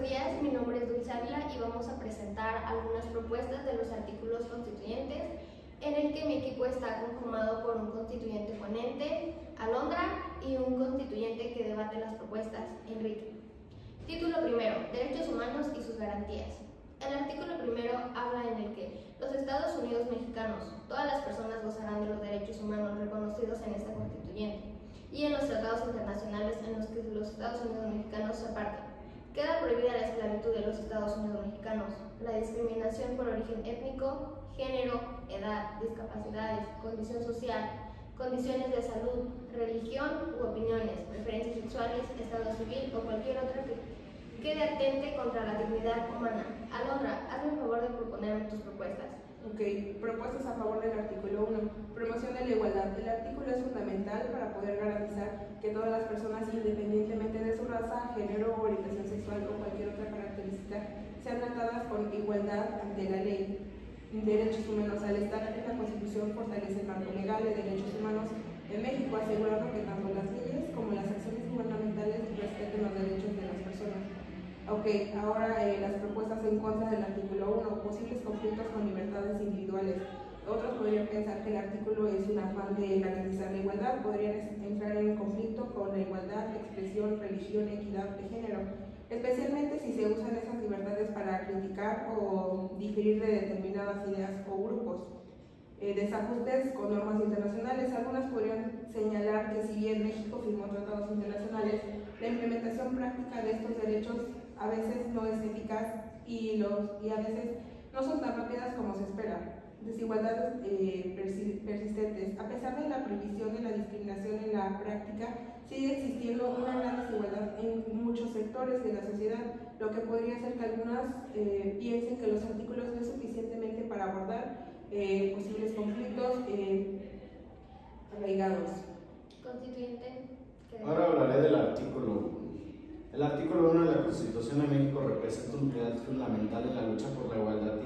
días, mi nombre es Dulce Ávila y vamos a presentar algunas propuestas de los artículos constituyentes, en el que mi equipo está conformado por un constituyente ponente, Alondra, y un constituyente que debate las propuestas, Enrique. Título primero, Derechos humanos y sus garantías. El artículo primero habla en el que los Estados Unidos mexicanos, todas las personas gozarán de los derechos humanos reconocidos en esta constituyente y en los tratados internacionales en los que los Estados Unidos mexicanos se apartan. Queda prohibida la esclavitud de los Estados Unidos mexicanos, la discriminación por origen étnico, género, edad, discapacidades, condición social, condiciones de salud, religión u opiniones, preferencias sexuales, estado civil o cualquier otra que quede atente contra la dignidad humana. Alondra, hazme el favor de proponerme tus propuestas. Ok, propuestas a favor del artículo 1. Promoción de la igualdad. El artículo es fundamental para poder garantizar que todas las personas, independientemente de su raza, género, orientación sexual o cualquier otra característica, sean tratadas con igualdad ante la ley. Derechos humanos. Al estar en la Constitución fortalece el marco legal de derechos humanos en México, asegurando que tanto las leyes como las acciones gubernamentales respeten los derechos de las personas. Ok, ahora las propuestas en contra del artículo 1, posibles conflictos con libertades individuales. Otros podrían pensar que el artículo es un afán de garantizar la igualdad, podrían entrar en conflicto con la igualdad de expresión, religión, equidad de género, especialmente si se usan esas libertades para criticar o diferir de determinadas ideas o grupos. Desajustes con normas internacionales. Algunas podrían señalar que si bien México firmó tratados internacionales, la implementación práctica de estos derechos a veces no es eficaz y a veces no son tan rápidas como se espera. Desigualdades persistentes. A pesar de la prohibición de la discriminación en la práctica, sigue existiendo una gran desigualdad en muchos sectores de la sociedad, lo que podría hacer que algunas piensen que los artículos no es suficientemente para abordar posibles conflictos arraigados. Constituyente. Ahora hablaré del artículo 1. El artículo 1 de la Constitución de México representa un pilar fundamental en la lucha por la igualdad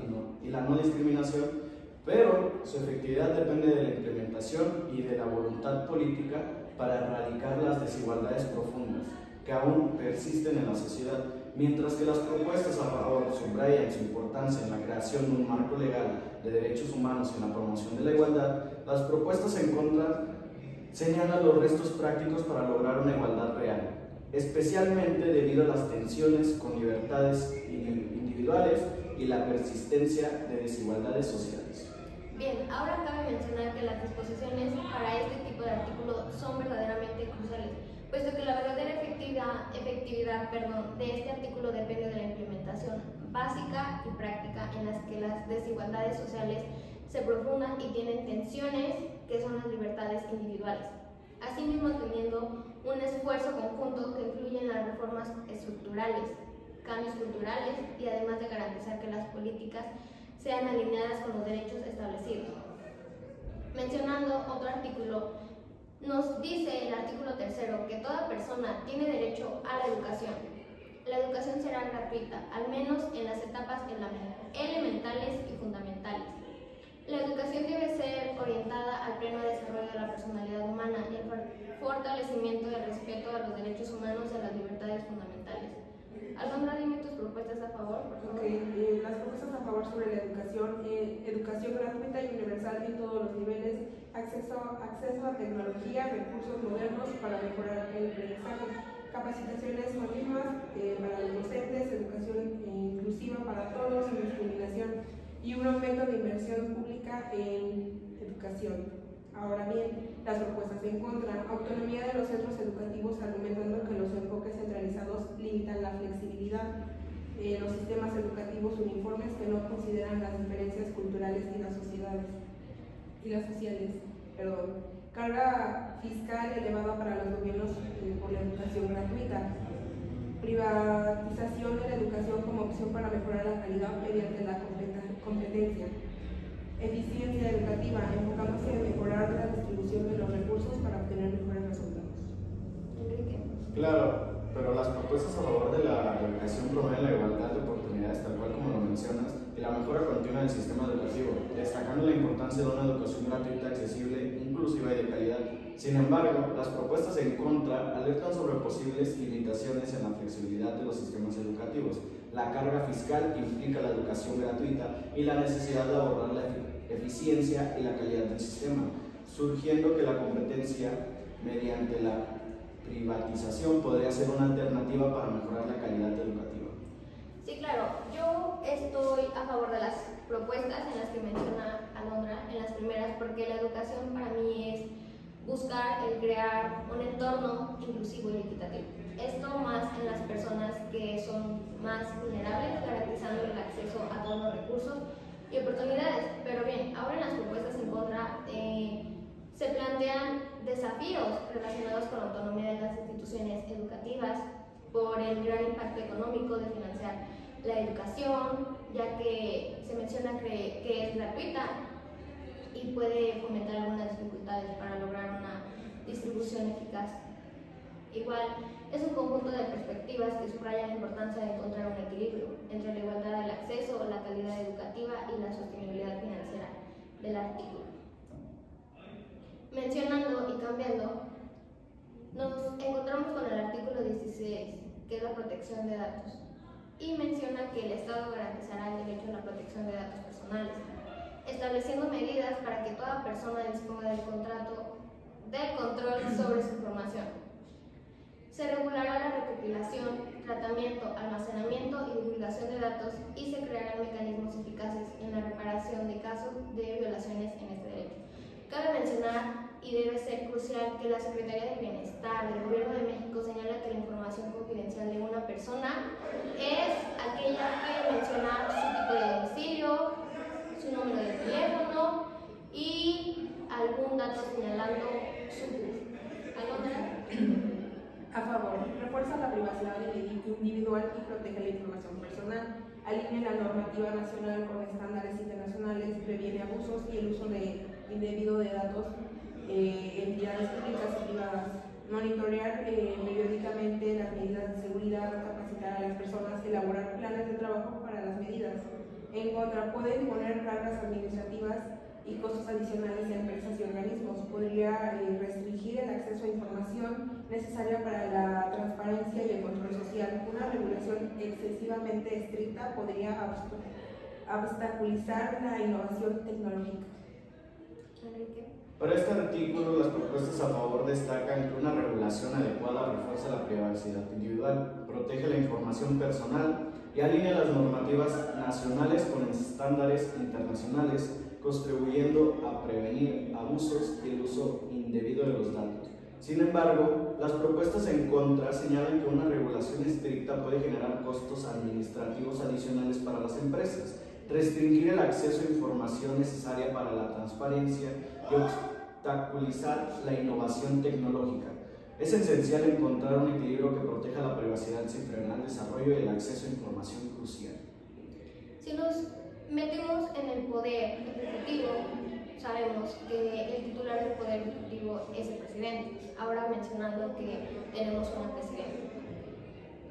y la no discriminación, pero su efectividad depende de la implementación y de la voluntad política para erradicar las desigualdades profundas que aún persisten en la sociedad. Mientras que las propuestas a favor subrayan su importancia en la creación de un marco legal de derechos humanos y en la promoción de la igualdad, las propuestas en contra señalan los restos prácticos para lograr una igualdad real, especialmente debido a las tensiones con libertades individuales y la persistencia de desigualdades sociales. Bien, ahora cabe mencionar que las disposiciones para este tipo de artículo son verdaderamente cruciales, puesto que la verdadera efectividad de este artículo depende de la implementación básica y práctica en las que las desigualdades sociales se profundan y tienen tensiones que son las libertades individuales. Asimismo, teniendo un esfuerzo conjunto que incluye en las reformas estructurales, cambios culturales y además de garantizar que las políticas sean alineadas con los derechos establecidos. Mencionando otro artículo, nos dice el artículo 3 que toda persona tiene derecho a la educación. La educación será gratuita, al menos en las etapas elementales y fundamentales. La educación debe ser orientada al pleno desarrollo de la personalidad humana y al fortalecimiento del respeto a los derechos humanos y a las libertades fundamentales. Alondra, dime tus propuestas a favor, por favor. Okay, las propuestas a favor sobre la educación, educación gratuita y universal en todos los niveles, acceso a tecnología, recursos modernos para mejorar el aprendizaje, capacitaciones continuas para los docentes, educación inclusiva para todos, sin discriminación y un aumento de inversión pública en educación. Ahora bien, las propuestas en contra, autonomía de los centros educativos argumentando que los enfoques centralizados limitan la flexibilidad, los sistemas educativos uniformes que no consideran las diferencias culturales y las sociales, carga fiscal elevada para los gobiernos por la educación gratuita, privatización de la educación como opción para mejorar la calidad mediante la competencia. Eficiencia educativa, enfocándose en mejorar la distribución de los recursos para obtener mejores resultados. Enrique. Claro, pero las propuestas a favor de la educación promueven la igualdad de oportunidades, tal cual como lo mencionas, y la mejora continua del sistema educativo, destacando la importancia de una educación gratuita, accesible, inclusiva y de calidad, Sin embargo, las propuestas en contra alertan sobre posibles limitaciones en la flexibilidad de los sistemas educativos, la carga fiscal que implica la educación gratuita y la necesidad de abordar la eficiencia y la calidad del sistema, surgiendo que la competencia mediante la privatización podría ser una alternativa para mejorar la calidad educativa. Sí, claro, yo estoy a favor de las propuestas en las que menciona Alondra, en las primeras, porque la educación para mí es buscar el crear un entorno inclusivo y equitativo. Esto más en las personas que son más vulnerables, garantizando el acceso a todos los recursos y oportunidades. Pero bien, ahora en las propuestas en contra se plantean desafíos relacionados con la autonomía de las instituciones educativas por el gran impacto económico de financiar la educación, ya que se menciona que es gratuita y puede fomentar algunas dificultades para lograr una distribución eficaz. Igual, es un conjunto de perspectivas que subrayan la importancia de encontrar un equilibrio entre la igualdad del acceso, la calidad educativa y la sostenibilidad financiera del artículo. Mencionando y cambiando, nos encontramos con el artículo 16, que es la protección de datos, y menciona que el Estado garantizará el derecho a la protección de datos personales, estableciendo medidas para que toda persona disponga del control sobre su información. Se regulará la recopilación, tratamiento, almacenamiento y divulgación de datos y se crearán mecanismos eficaces en la reparación de casos de violaciones en este derecho. Cabe mencionar, y debe ser crucial, que la Secretaría del Bienestar del Gobierno de México señala que la información confidencial de una persona es aquella que menciona su tipo de domicilio, su número de teléfono y algún dato señalando su uso. A favor, refuerza la privacidad individual y protege la información personal, alinea la normativa nacional con estándares internacionales, previene abusos y el uso indebido de datos, entidades públicas y privadas, monitorear periódicamente las medidas de seguridad, capacitar a las personas, elaborar planes de trabajo para las medidas. En contra, puede imponer cargas administrativas y costos adicionales a empresas y organismos. Podría restringir el acceso a información necesaria para la transparencia y el control social. Una regulación excesivamente estricta podría obstaculizar la innovación tecnológica. Para este artículo, las propuestas a favor destacan que una regulación adecuada refuerza la privacidad individual, protege la información personal y alinea las normativas nacionales con estándares internacionales, contribuyendo a prevenir abusos y el uso indebido de los datos. Sin embargo, las propuestas en contra señalan que una regulación estricta puede generar costos administrativos adicionales para las empresas, restringir el acceso a información necesaria para la transparencia y obstaculizar la innovación tecnológica. Es esencial encontrar un equilibrio que proteja la privacidad sin frenar el desarrollo y el acceso a información crucial. Si nos metemos en el poder ejecutivo, sabemos que el titular del poder ejecutivo es el presidente. Ahora mencionando que tenemos una presidenta.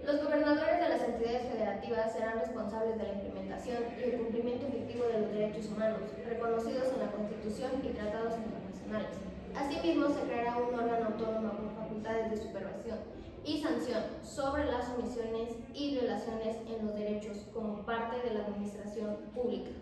Los gobernadores de las entidades federativas serán responsables de la implementación y el cumplimiento efectivo de los derechos humanos, reconocidos en la Constitución y tratados internacionales. Asimismo, se creará un órgano autónomo con facultades de supervisión y sanción sobre las omisiones y violaciones en los derechos como parte de la administración pública.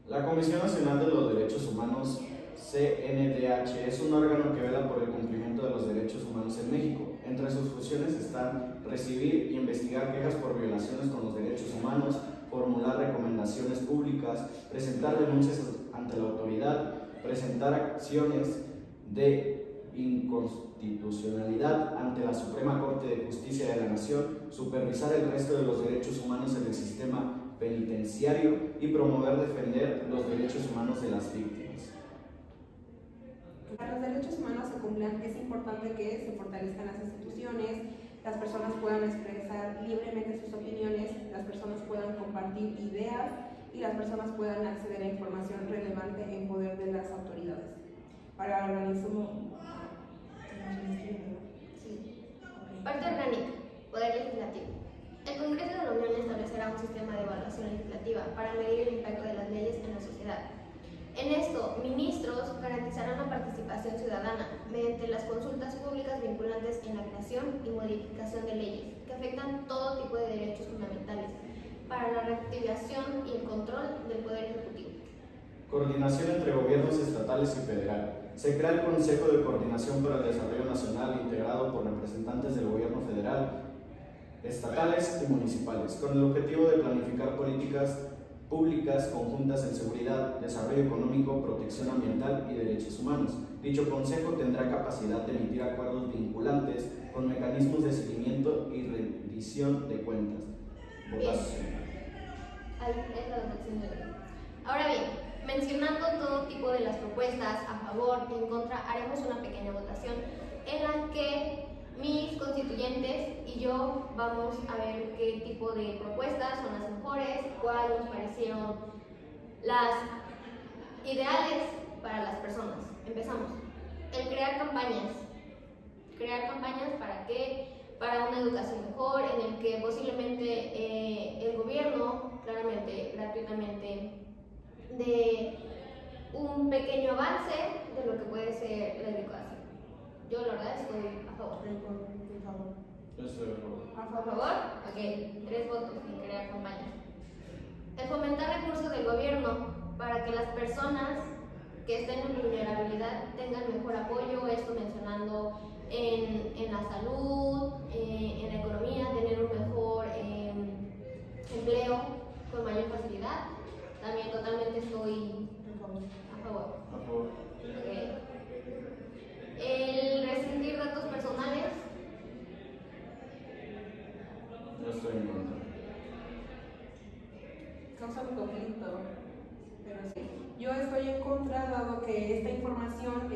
La Comisión Nacional de los Derechos Humanos, CNDH, es un órgano que vela por el cumplimiento de los derechos humanos en México. Entre sus funciones están recibir y investigar quejas por violaciones con los derechos humanos, formular recomendaciones públicas, presentar denuncias ante la autoridad, presentar acciones de inconstitucionalidad ante la Suprema Corte de Justicia de la Nación, supervisar el resto de los derechos humanos en el sistema penitenciario y defender los derechos humanos de las víctimas. Para los derechos humanos se cumplan, es importante que se fortalezcan las instituciones, las personas puedan expresar libremente sus opiniones, las personas puedan compartir ideas y las personas puedan acceder a información relevante en poder de las autoridades. Para el organismo... Parte orgánica, Poder Legislativo. El Congreso de la Unión establecerá un sistema de evaluación legislativa para medir el impacto de las leyes en la sociedad. En esto, ministros garantizarán la participación ciudadana mediante mediante las consultas públicas vinculantes en la creación y modificación de leyes que afectan todo tipo de derechos fundamentales para la reactivación y el control del Poder Ejecutivo. Coordinación entre gobiernos estatales y federal. Se crea el Consejo de Coordinación para el Desarrollo Nacional integrado por representantes del gobierno federal, estatales y municipales, con el objetivo de planificar políticas públicas conjuntas en seguridad, desarrollo económico, protección ambiental y derechos humanos. Dicho consejo tendrá capacidad de emitir acuerdos vinculantes con mecanismos de seguimiento y rendición de cuentas. Votación. Ahí es la votación de hoy. Ahora bien, mencionando todo tipo de las propuestas a favor y en contra, haremos una pequeña votación en la que mis constituyentes y yo vamos a ver qué tipo de propuestas son las mejores, cuáles nos parecieron las ideales para las personas. Empezamos. El crear campañas. Crear campañas ¿para qué? Para una educación mejor, en el que posiblemente el gobierno, claramente, gratuitamente, dé un pequeño avance de lo que puede ser la educación. Yo la verdad estoy a favor. Yo estoy a favor. ¿A favor? Ok, 3 votos en crear campañas. El fomentar recursos del gobierno para que las personas que estén en vulnerabilidad tengan mejor apoyo, esto mencionando en la salud, en la economía, tener un mejor empleo con mayor facilidad. También totalmente estoy a favor. A favor. Okay. El restringir datos personales. Yo estoy en contra. Causa un conflicto, pero sí. Yo estoy en contra, dado que esta información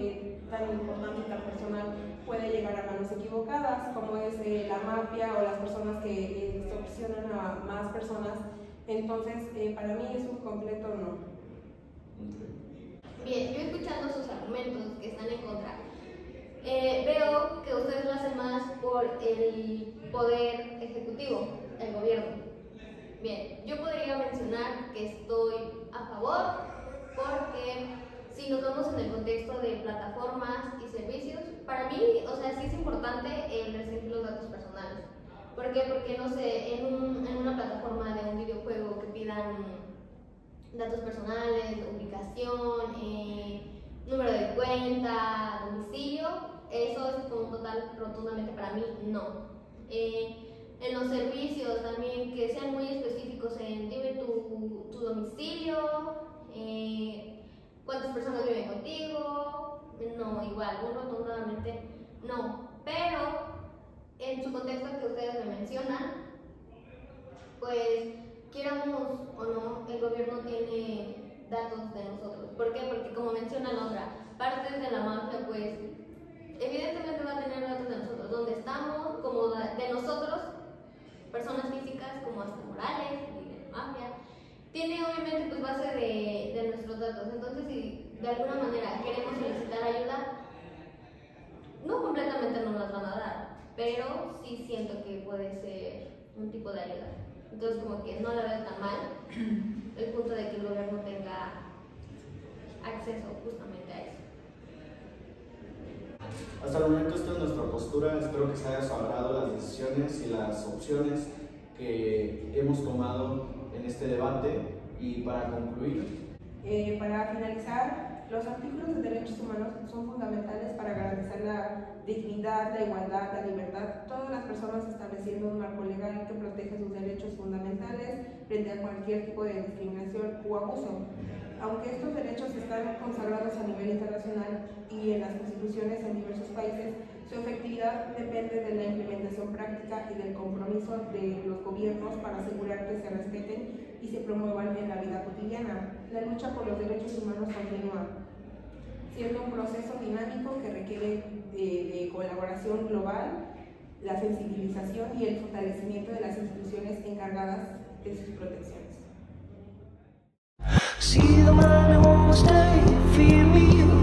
tan importante y tan personal puede llegar a manos equivocadas, como es la mafia o las personas que extorsionan a más personas. Entonces, para mí es un completo no. Bien, yo escuchando sus argumentos que están en contra, veo que ustedes lo hacen más por el poder ejecutivo, el gobierno. Bien, yo podría mencionar que estoy a favor porque si nos vemos en el contexto de plataformas y servicios, para mí, o sea, sí es importante el restringir los datos personales. ¿Por qué? Porque, no sé, en una plataforma de un videojuego que pidan datos personales, ubicación, número de cuenta, domicilio, eso es como total, rotundamente para mí, no. En los servicios también que sean muy específicos en dime tu domicilio, cuántas personas viven contigo, no, igual, muy rotundamente no. Pero en su contexto que ustedes me mencionan, pues quieramos o no, el gobierno tiene datos de nosotros. ¿Por qué? Porque como menciona la otra, partes de la mafia, pues evidentemente va a tener datos de nosotros, dónde estamos, como de nosotros, personas físicas como hasta morales y de la mafia. Tiene obviamente pues base de nuestros datos. Entonces si de alguna manera queremos solicitar ayuda, no completamente no nos van a dar, pero sí siento que puede ser un tipo de ayuda. Entonces como que no la veo tan mal el punto de que el gobierno tenga acceso justamente a eso. Hasta el momento esta es nuestra postura, espero que se haya sabrado las decisiones y las opciones que hemos tomado en este debate. Y para concluir, para finalizar, los artículos de derechos humanos son fundamentales para garantizar la dignidad, la igualdad, la libertad, todas las personas, estableciendo un marco legal que protege sus derechos fundamentales frente a cualquier tipo de discriminación o abuso. Aunque estos derechos están consagrados a nivel internacional y en las constituciones en diversos países, su efectividad depende de la implementación práctica y del compromiso de los gobiernos para asegurar que se respeten y se promuevan en la vida cotidiana. La lucha por los derechos humanos continúa, siendo un proceso dinámico que requiere de colaboración global, la sensibilización y el fortalecimiento de las instituciones encargadas de sus protecciones. See the man who won't stay, fear me.